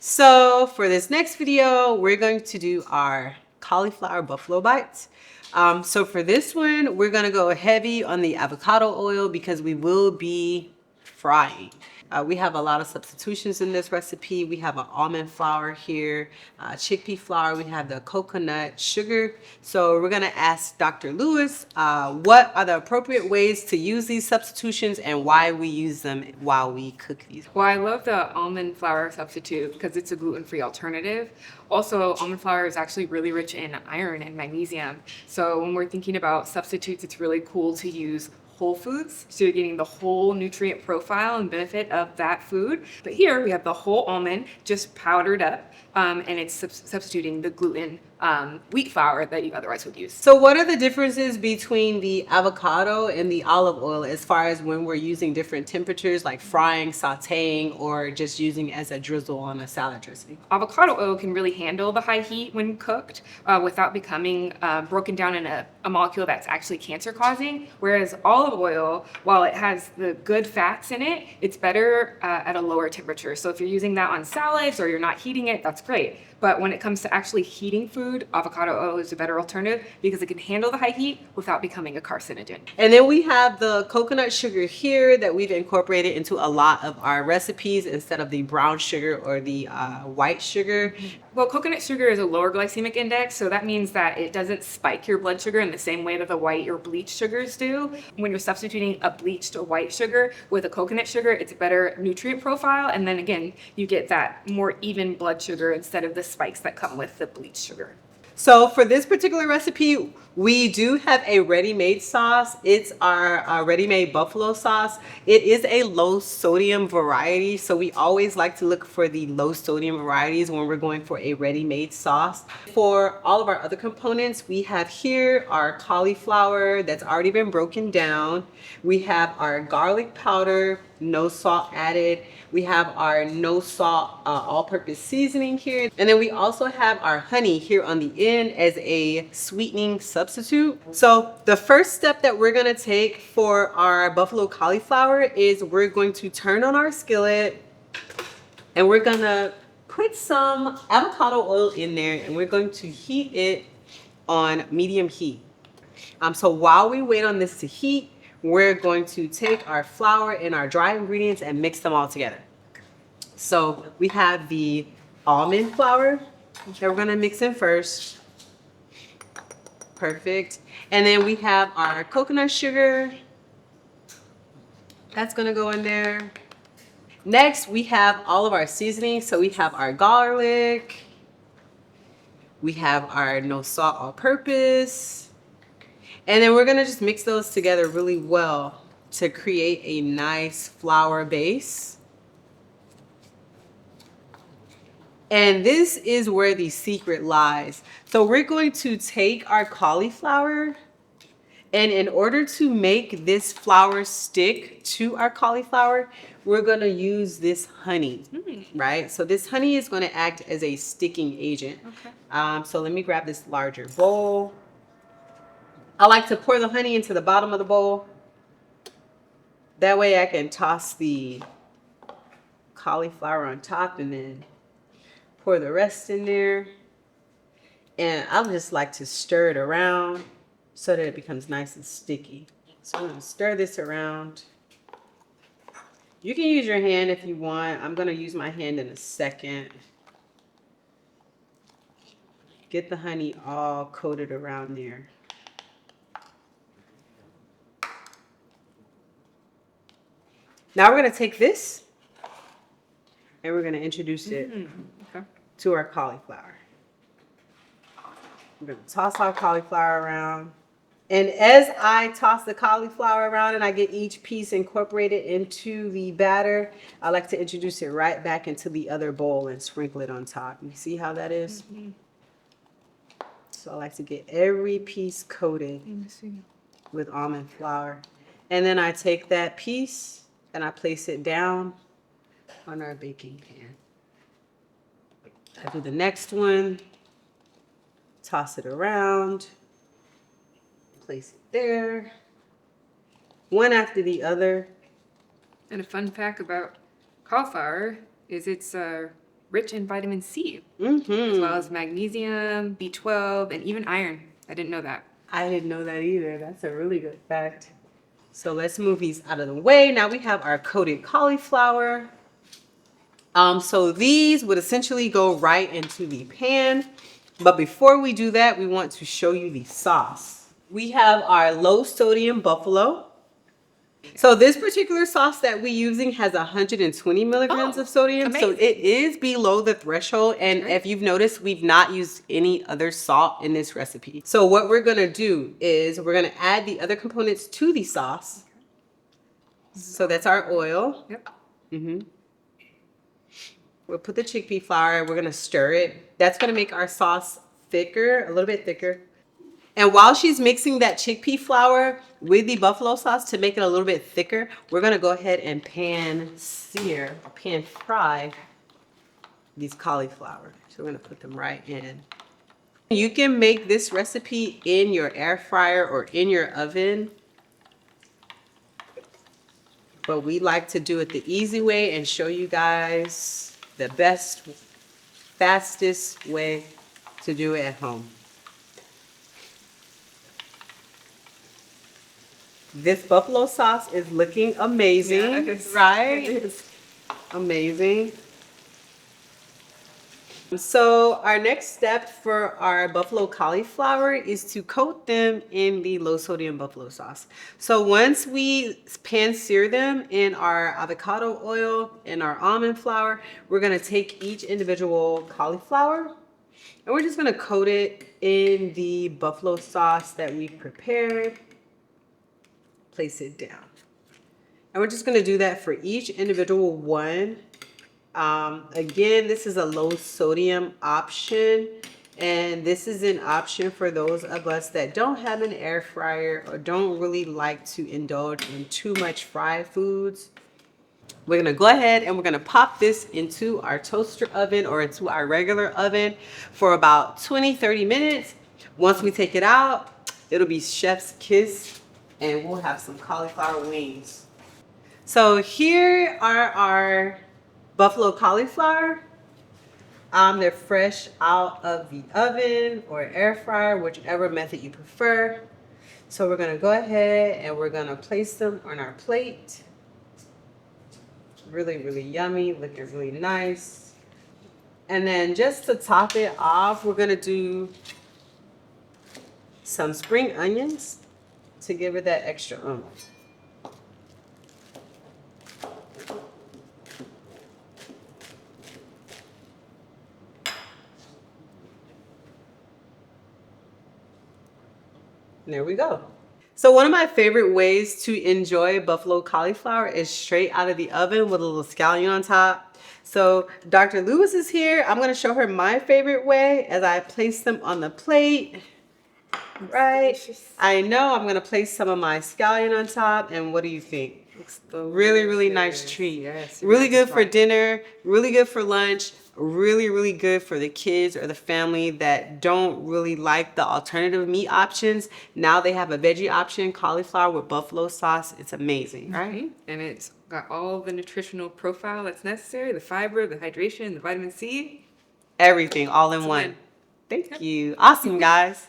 So for this next video, we're going to do our cauliflower buffalo bites. So for this one, we're gonna go heavy on the avocado oil because we will be frying. We have a lot of substitutions in this recipe. We have an almond flour here, chickpea flour. We have the coconut sugar. So we're gonna ask Dr. Lewis what are the appropriate ways to use these substitutions and why we use them while we cook these. Well, I love the almond flour substitute because it's a gluten-free alternative. Also, almond flour is actually really rich in iron and magnesium. So when we're thinking about substitutes, it's really cool to use whole foods. So you're getting the whole nutrient profile and benefit of that food. But here we have the whole almond just powdered up, and it's substituting the gluten wheat flour that you otherwise would use. So what are the differences between the avocado and the olive oil as far as when we're using different temperatures like frying, sauteing, or just using as a drizzle on a salad dressing? Avocado oil can really handle the high heat when cooked without becoming broken down in a molecule that's actually cancer causing. Whereas olive oil, while it has the good fats in it, it's better at a lower temperature. So if you're using that on salads or you're not heating it, that's great. But when it comes to actually heating food, avocado oil is a better alternative because it can handle the high heat without becoming a carcinogen. And then we have the coconut sugar here that we've incorporated into a lot of our recipes instead of the brown sugar or the white sugar. Well, coconut sugar is a lower glycemic index, so that means that it doesn't spike your blood sugar in the same way that the white or bleached sugars do. When you're substituting a bleached or white sugar with a coconut sugar, it's a better nutrient profile, and then again, you get that more even blood sugar instead of the spikes that come with the bleached sugar. So for this particular recipe, we do have a ready-made sauce. It's our ready-made buffalo sauce. It is a low sodium variety, so we always like to look for the low sodium varieties when we're going for a ready-made sauce. For all of our other components, we have here our cauliflower that's already been broken down. We have our garlic powder, no salt added. We have our no salt all-purpose seasoning here. And then we also have our honey here on the end as a sweetening substitute. So the first step that we're gonna take for our buffalo cauliflower is we're going to turn on our skillet and we're gonna put some avocado oil in there and we're going to heat it on medium heat. So while we wait on this to heat, we're going to take our flour and our dry ingredients and mix them all together. So we have the almond flour that we're gonna mix in first. Perfect. And then we have our coconut sugar. That's gonna go in there. Next, we have all of our seasonings. So we have our garlic. We have our no salt all-purpose. And then we're gonna just mix those together really well to create a nice flour base. And this is where the secret lies. So we're going to take our cauliflower, and in order to make this flour stick to our cauliflower, we're gonna use this honey, right? So this honey is gonna act as a sticking agent. Okay. So let me grab this larger bowl. I like to pour the honey into the bottom of the bowl. That way I can toss the cauliflower on top and then pour the rest in there. And I just like to stir it around so that it becomes nice and sticky. So I'm gonna stir this around. You can use your hand if you want. I'm gonna use my hand in a second. Get the honey all coated around there. Now we're gonna take this and we're gonna introduce it to our cauliflower. We're gonna toss our cauliflower around. And as I toss the cauliflower around and I get each piece incorporated into the batter, I like to introduce it right back into the other bowl and sprinkle it on top. You see how that is? So I like to get every piece coated with almond flour. And then I take that piece and I place it down on our baking pan. I do the next one, toss it around, place it there, one after the other. And a fun fact about cauliflower is it's rich in vitamin C, Mm-hmm. as well as magnesium, B12, and even iron. I didn't know that. I didn't know that either. That's a really good fact. So let's move these out of the way. Now we have our coated cauliflower. So these would essentially go right into the pan. But before we do that, we want to show you the sauce. We have our low sodium buffalo. So this particular sauce that we're using has 120 milligrams of sodium. So amazing. it is below the threshold. And if you've noticed, we've not used any other salt in this recipe. So what we're gonna do is we're gonna add the other components to the sauce. So that's our oil. Yep. We'll put the chickpea flour. We're gonna stir it. That's gonna make our sauce thicker, a little bit thicker. And while she's mixing that chickpea flour with the buffalo sauce to make it a little bit thicker, we're gonna go ahead and pan fry these cauliflower. So we're gonna put them right in. You can make this recipe in your air fryer or in your oven, but we like to do it the easy way and show you guys the best, fastest way to do it at home. This buffalo sauce is looking amazing, Yes, right? it is. Amazing. So our next step for our buffalo cauliflower is to coat them in the low sodium buffalo sauce. So once we pan sear them in our avocado oil and our almond flour, we're gonna take each individual cauliflower and we're just gonna coat it in the buffalo sauce that we prepared. Place it down. And we're just gonna do that for each individual one. Again, this is a low sodium option, and this is an option for those of us that don't have an air fryer or don't really like to indulge in too much fried foods. We're gonna go ahead and we're gonna pop this into our toaster oven or into our regular oven for about 20-30 minutes. Once we take it out, it'll be chef's kiss and we'll have some cauliflower wings. So here are our buffalo cauliflower. They're fresh out of the oven or air fryer, whichever method you prefer. So we're gonna go ahead and we're gonna place them on our plate. Really, really yummy, looking really nice. And then just to top it off, we're gonna do some spring onions to give it that extra oomph. There we go. So one of my favorite ways to enjoy buffalo cauliflower is straight out of the oven with a little scallion on top. So Dr. Lewis is here. I'm gonna show her my favorite way as I place them on the plate. Right? I know. I'm gonna place some of my scallion on top. And what do you think? Really, really nice treat. Yes, really good for dinner, really good for lunch, really, really good for the kids or the family that don't really like the alternative meat options. Now they have a veggie option, cauliflower with buffalo sauce. It's amazing, right? And it's got all the nutritional profile that's necessary, the fiber, the hydration, the vitamin C. Everything all in one. Thank you. Awesome, guys.